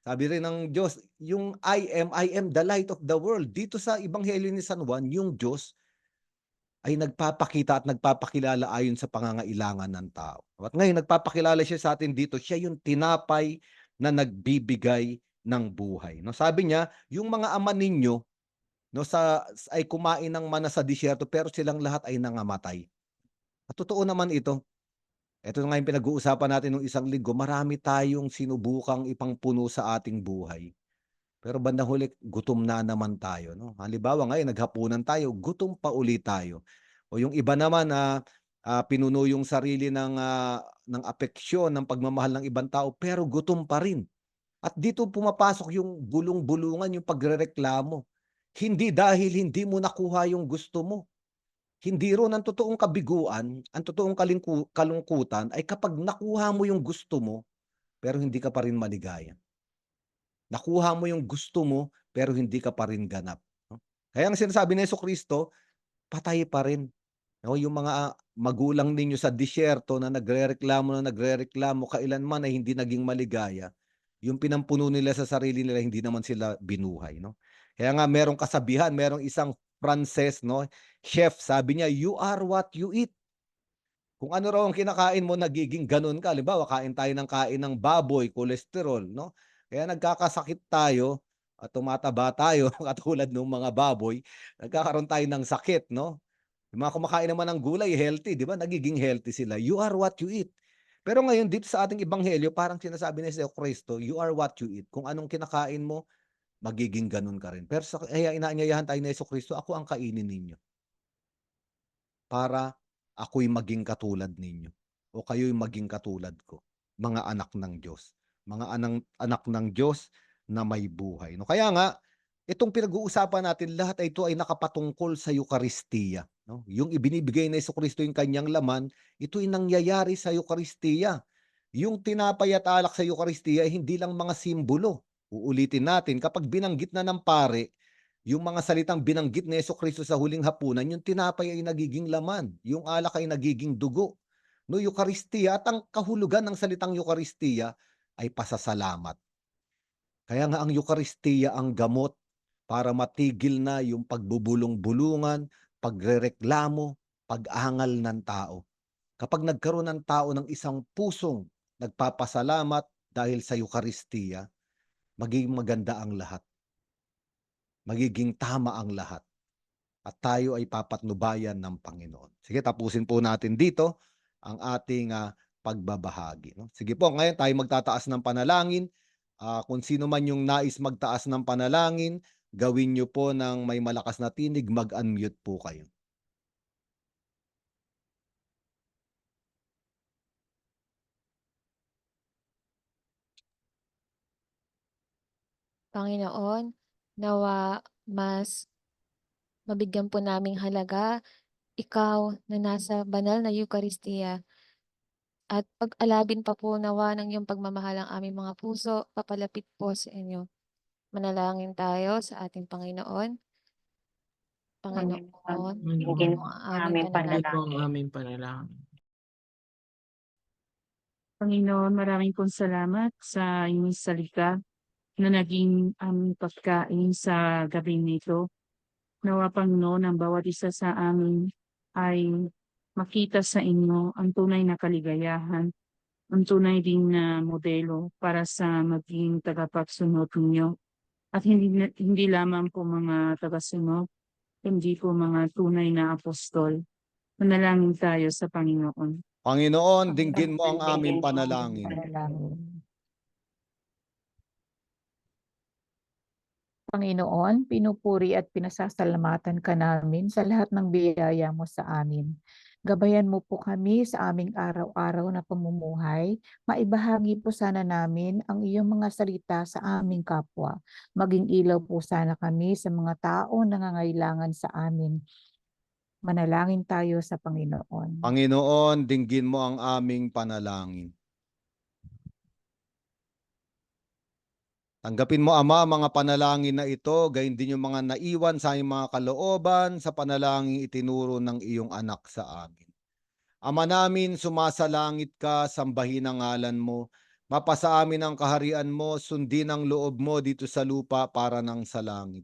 Speaker 8: Sabi rin ng Diyos, yung I am the light of the world. Dito sa Ebanghelyo ni San Juan, yung Diyos ay nagpapakita at nagpapakilala ayon sa pangangailangan ng tao. At ngayon, nagpapakilala siya sa atin dito. Siya yung tinapay na nagbibigay ng buhay. No, sabi niya, yung mga ama ninyo no, ay kumain ng mana sa disyerto pero silang lahat ay nangamatay. At totoo naman ito. Ito nga yung pinag-uusapan natin nung isang linggo, marami tayong sinubukang ipangpuno sa ating buhay. Pero bandang huli, gutom na naman tayo. No? Halimbawa ngayon, naghapunan tayo, gutom pa ulit tayo. O yung iba naman na pinuno yung sarili ng apeksyon, ng pagmamahal ng ibang tao, pero gutom pa rin. At dito pumapasok yung bulong-bulungan, yung pagrereklamo. Hindi dahil hindi mo nakuha yung gusto mo. Hindi ron ang totoong kabiguan, ang totoong kalungkutan ay kapag nakuha mo yung gusto mo, pero hindi ka pa rin maligaya. Nakuha mo yung gusto mo, pero hindi ka pa rin ganap. No? Kaya ang sinasabi ni Jesucristo, patay pa rin. No? Yung mga magulang ninyo sa disyerto na nagrereklamo, kailanman ay hindi naging maligaya. Yung pinampuno nila sa sarili nila, hindi naman sila binuhay. No? Kaya nga merong kasabihan, merong isang Frances, no? Chef, sabi niya, you are what you eat. Kung ano raw ang kinakain mo, nagiging ganun ka. Halimbawa, kain tayo ng kain ng baboy, cholesterol, no? Kaya nagkakasakit tayo at tumataba tayo katulad ng mga baboy, nagkakaroon tayo ng sakit, no? Yung mga kumakain naman ng gulay, healthy, di ba? Nagiging healthy sila. You are what you eat. Pero ngayon, dito sa ating ebanghelyo, parang sinasabi ni Jesucristo, you are what you eat. Kung anong kinakain mo, magiging ganun ka rin. Pero kaya inaanyayahan tayo ni Jesucristo, ako ang kainin ninyo. Para ako'y maging katulad ninyo. O kayo'y maging katulad ko. Mga anak ng Diyos. Mga anak ng Diyos na may buhay. No, kaya nga, itong pinag-uusapan natin, lahat ito ay nakapatungkol sa Eucharistia. No? Yung ibinibigay na Jesucristo yung kanyang laman, ito'y nangyayari sa Eucharistia. Yung tinapay at alak sa Eucharistia ay hindi lang mga simbolo. Uulitin natin, kapag binanggit na ng pare, yung mga salitang binanggit ni Jesucristo sa huling hapunan, yung tinapay ay nagiging laman, yung alak ay nagiging dugo. No, Eucharistia, at ang kahulugan ng salitang Eucharistia ay pasasalamat. Kaya nga ang Eucharistia ang gamot para matigil na yung pagbubulong-bulungan, pagrereklamo, pag-angal ng tao. Kapag nagkaroon ng tao ng isang pusong nagpapasalamat dahil sa Eucharistia, magiging maganda ang lahat. Magiging tama ang lahat. At tayo ay papatnubayan ng Panginoon. Sige, tapusin po natin dito ang ating pagbabahagi. No? Sige po, ngayon tayo magtataas ng panalangin. Kung sino man yung nais magtaas ng panalangin, gawin nyo po ng may malakas na tinig, mag-unmute po kayo.
Speaker 2: Panginoon, nawa mas mabigyan po naming halaga ikaw na nasa banal na Eucharistia at pag-alabin pa po nawa ng iyong pagmamahal ang aming mga puso, papalapit po sa inyo. Manalangin tayo sa ating Panginoon. Panginoon,
Speaker 6: Hingin
Speaker 2: po ang
Speaker 6: namin
Speaker 2: aming
Speaker 1: Ito po ang
Speaker 2: panalangin.
Speaker 1: aming panalangin.
Speaker 9: Panginoon, maraming pong salamat sa inyong salita na naging aming pagkain sa gabi nito. Nawa, Panginoon, ang bawat isa sa amin ay makita sa inyo ang tunay na kaligayahan, ang tunay din na modelo para sa maging tagapagsunod ninyo. At hindi lamang po mga tagasunod, hindi po mga tunay na apostol. Manalangin tayo sa Panginoon.
Speaker 8: Panginoon, dinggin mo ang aming panalangin.
Speaker 10: Panginoon, pinupuri at pinasasalamatan ka namin sa lahat ng biyaya mo sa amin. Gabayan mo po kami sa aming araw-araw na pamumuhay. Maibahagi po sana namin ang iyong mga salita sa aming kapwa. Maging ilaw po sana kami sa mga tao na nangangailangan sa amin. Manalangin tayo sa Panginoon.
Speaker 8: Panginoon, dinggin mo ang aming panalangin. Tanggapin mo, Ama, mga panalangin na ito, gayon din yung mga naiwan sa aming mga kalooban sa panalangin itinuro ng iyong anak sa amin. Ama namin, sumasalangit ka, sambahin ang ngalan mo, mapasa amin ang kaharian mo, sundin ang loob mo dito sa lupa para nang sa langit.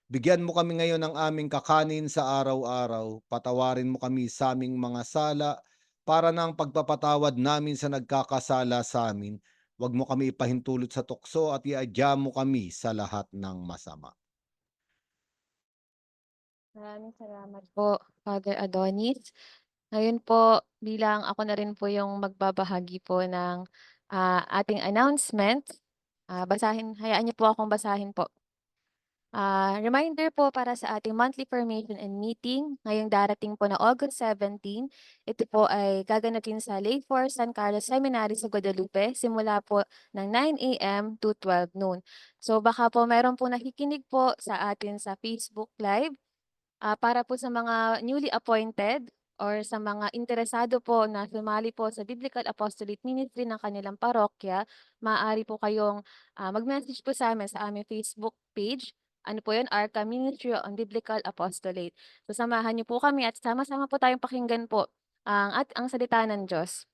Speaker 8: Bigyan mo kami ngayon ng aming kakanin sa araw-araw, patawarin mo kami sa aming mga sala, para nang pagpapatawad namin sa nagkakasala sa amin. Huwag mo kami ipahintulot sa tukso at iadya mo kami sa lahat ng masama.
Speaker 2: Maraming salamat po, Father Adonis. Ngayon po, bilang ako na rin po yung magbabahagi po ng ating announcement, hayaan niyo po akong basahin po. Reminder po para sa ating monthly formation and meeting ngayong darating po na August 17. Ito po ay gaganapin sa Lake Forest San Carlos Seminary sa Guadalupe simula po ng 9 a.m. to 12 noon. So baka po meron po nakikinig po sa atin sa Facebook Live. Para po sa mga newly appointed or sa mga interesado po na sumali po sa Biblical Apostolate Ministry ng kanilang parokya, maaari po kayong mag-message po sa amin sa aming Facebook page. Ano po yun? Arca Ministry on Biblical Apostolate. So samahan niyo po kami at sama-sama po tayong pakinggan po ang salita ng Diyos.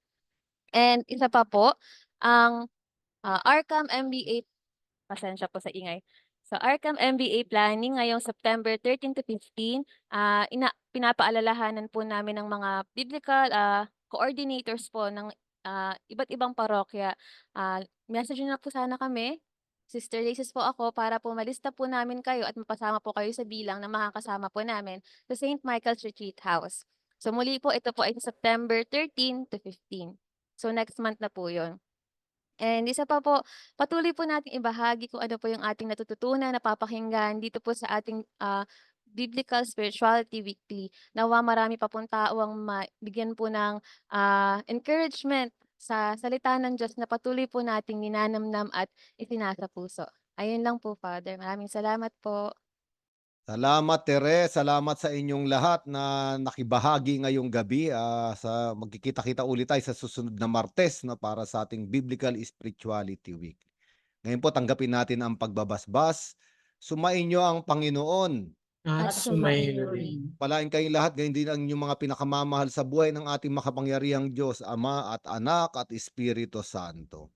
Speaker 2: And isa pa po, ang Arcam MBA, pasensya po sa ingay. So Arcam MBA planning ngayong September 13 to 15, pinapaalalahanan po namin ng mga biblical coordinators po ng iba't ibang parokya. Message nyo na po sana kami. Sister Laces po ako para po malista po namin kayo at mapasama po kayo sa bilang na makakasama po namin sa St. Michael's Retreat House. So muli po, ito po ay September 13 to 15. So next month na po yun. And isa pa po, patuloy po natin ibahagi kung ano po yung ating natututunan, napapakinggan dito po sa ating Biblical Spirituality Weekly. Nawa marami pa pong tao ang mabigyan po ng encouragement sa salita ng Diyos na patuloy po nating ninanamnam at itinasa puso. Ayun lang po, Father. Maraming salamat po.
Speaker 8: Salamat, Tere. Salamat sa inyong lahat na nakibahagi ngayong gabi. Magkikita-kita ulit tayo sa susunod na Martes para sa ating Biblical Spirituality Week. Ngayon po, tanggapin natin ang pagbabasbas. Sumainyo ang Panginoon.
Speaker 1: At sumayo rin.
Speaker 8: Palain kayong lahat, gayon din ang inyong mga pinakamamahal sa buhay ng ating makapangyarihang Diyos, Ama at Anak at Espiritu Santo.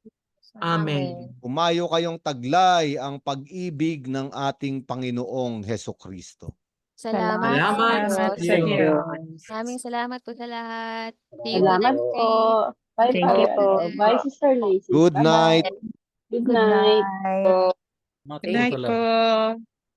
Speaker 1: Amen.
Speaker 8: Umayo kayong taglay ang pag-ibig ng ating Panginoong Hesukristo.
Speaker 2: Salamat
Speaker 1: Salamat
Speaker 2: po,
Speaker 1: sa
Speaker 2: Diyos.
Speaker 1: Diyos.
Speaker 2: Maraming salamat po sa lahat. See you
Speaker 6: Salamat
Speaker 2: next
Speaker 6: po.
Speaker 2: week.
Speaker 11: Bye,
Speaker 6: Thank you po.
Speaker 11: Bye, Sister Lacey.
Speaker 8: Good night.
Speaker 11: Good
Speaker 10: Good
Speaker 11: night.
Speaker 10: night.
Speaker 1: Mga
Speaker 9: Good night
Speaker 1: tuto lang.
Speaker 9: po.